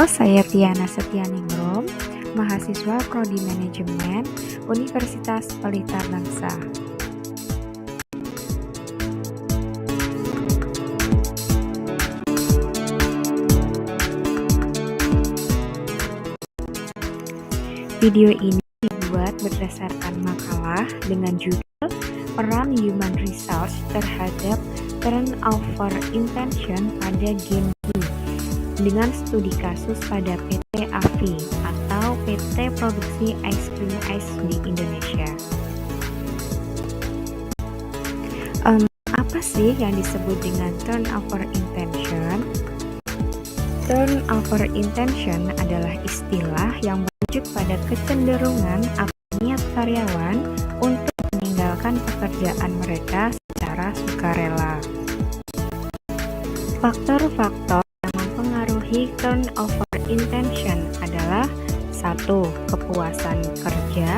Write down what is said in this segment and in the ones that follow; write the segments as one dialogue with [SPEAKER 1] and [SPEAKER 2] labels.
[SPEAKER 1] Saya Tiana Setianingrum, mahasiswa Prodi Manajemen Universitas Pelita Bangsa. Video ini dibuat berdasarkan makalah dengan judul Peran Human Resource terhadap Turnover Intention pada Gen Z dengan studi kasus pada PT AFI atau PT Produksi Ice Cream Ice di Indonesia. Apa sih yang disebut dengan turnover intention? Turnover intention adalah istilah yang merujuk pada kecenderungan atau niat karyawan untuk meninggalkan pekerjaan mereka secara sukarela. Faktor-faktor yang mempengaruhi turnover intention adalah 1. Kepuasan kerja,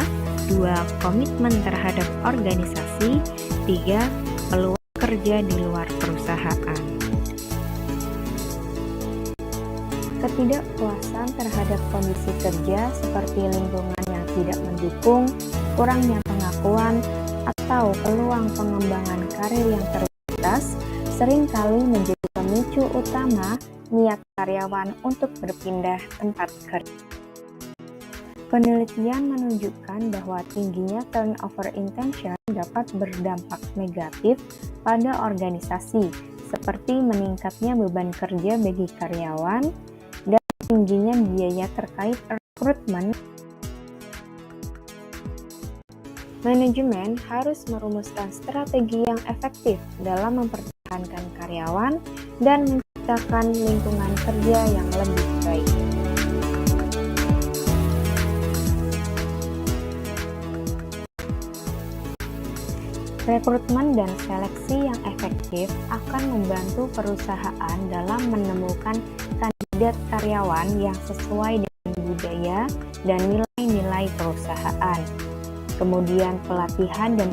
[SPEAKER 1] 2. Komitmen terhadap organisasi, 3. Peluang kerja di luar perusahaan. Ketidakpuasan terhadap kondisi kerja seperti lingkungan yang tidak mendukung, kurangnya pengakuan, atau peluang pengembangan karir yang terbatas seringkali menjadi pemicu utama niat karyawan untuk berpindah tempat kerja. Penelitian menunjukkan bahwa tingginya turnover intention dapat berdampak negatif pada organisasi, seperti meningkatnya beban kerja bagi karyawan dan tingginya biaya terkait rekrutmen. Manajemen harus merumuskan strategi yang efektif dalam mempertahankan karyawan dan menciptakan lingkungan kerja yang lebih baik. Rekrutmen dan seleksi yang efektif akan membantu perusahaan dalam menemukan kandidat karyawan yang sesuai dengan budaya dan nilai-nilai perusahaan. Kemudian pelatihan dan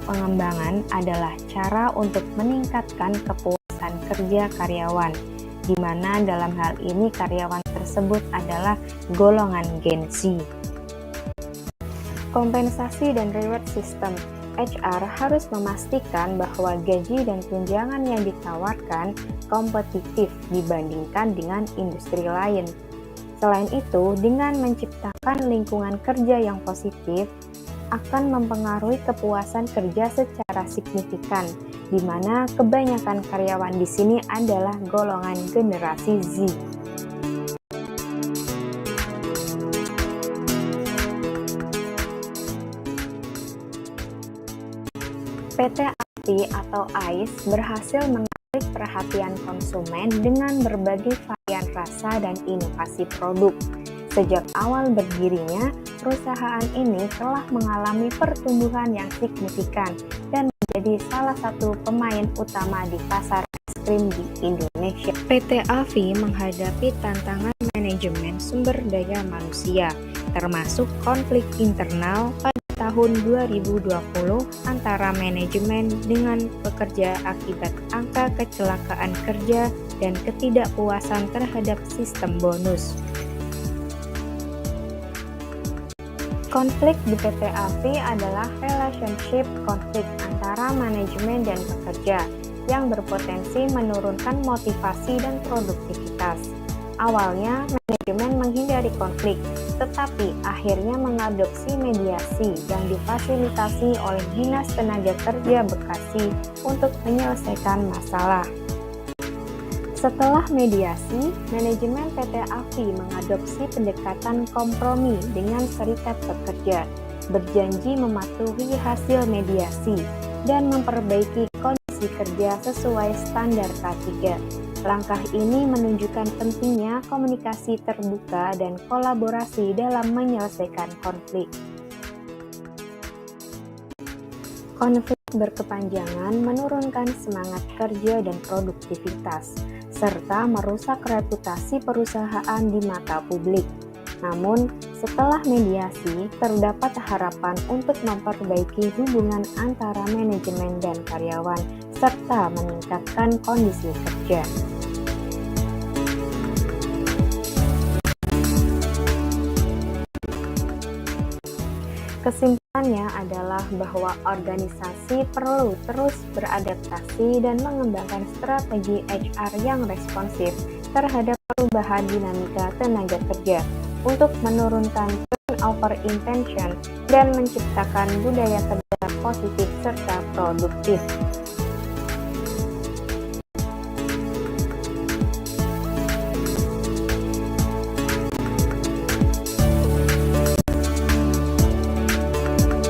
[SPEAKER 1] pengembangan adalah cara untuk meningkatkan kepuasan kerja karyawan, di mana dalam hal ini karyawan tersebut adalah golongan Gen Z. Kompensasi dan reward system HR harus memastikan bahwa gaji dan tunjangan yang ditawarkan kompetitif dibandingkan dengan industri lain. Selain itu, dengan menciptakan lingkungan kerja yang positif, akan mempengaruhi kepuasan kerja secara signifikan, di mana kebanyakan karyawan di sini adalah golongan generasi Z. PT AFI atau ICE berhasil menarik perhatian konsumen dengan berbagai varian rasa dan inovasi produk. Sejak awal berdirinya, perusahaan ini telah mengalami pertumbuhan yang signifikan dan menjadi salah satu pemain utama di pasar es krim di Indonesia. PT AFI menghadapi tantangan manajemen sumber daya manusia, termasuk konflik internal pada tahun 2020 antara manajemen dengan pekerja akibat angka kecelakaan kerja dan ketidakpuasan terhadap sistem bonus. Konflik di PT AFI adalah relationship konflik antara manajemen dan pekerja yang berpotensi menurunkan motivasi dan produktivitas. Awalnya, manajemen menghindari konflik, tetapi akhirnya mengadopsi mediasi yang difasilitasi oleh Dinas Tenaga Kerja Bekasi untuk menyelesaikan masalah. Setelah mediasi, manajemen PT AFI mengadopsi pendekatan kompromi dengan serikat pekerja, berjanji mematuhi hasil mediasi, dan memperbaiki kondisi kerja sesuai standar K3. Langkah ini menunjukkan pentingnya komunikasi terbuka dan kolaborasi dalam menyelesaikan konflik. Konflik berkepanjangan menurunkan semangat kerja dan produktivitas, serta merusak reputasi perusahaan di mata publik. Namun, setelah mediasi, terdapat harapan untuk memperbaiki hubungan antara manajemen dan karyawan, serta meningkatkan kondisi kerja. Kesimpulannya adalah bahwa organisasi perlu terus beradaptasi dan mengembangkan strategi HR yang responsif terhadap perubahan dinamika tenaga kerja untuk menurunkan turnover intention dan menciptakan budaya kerja positif serta produktif.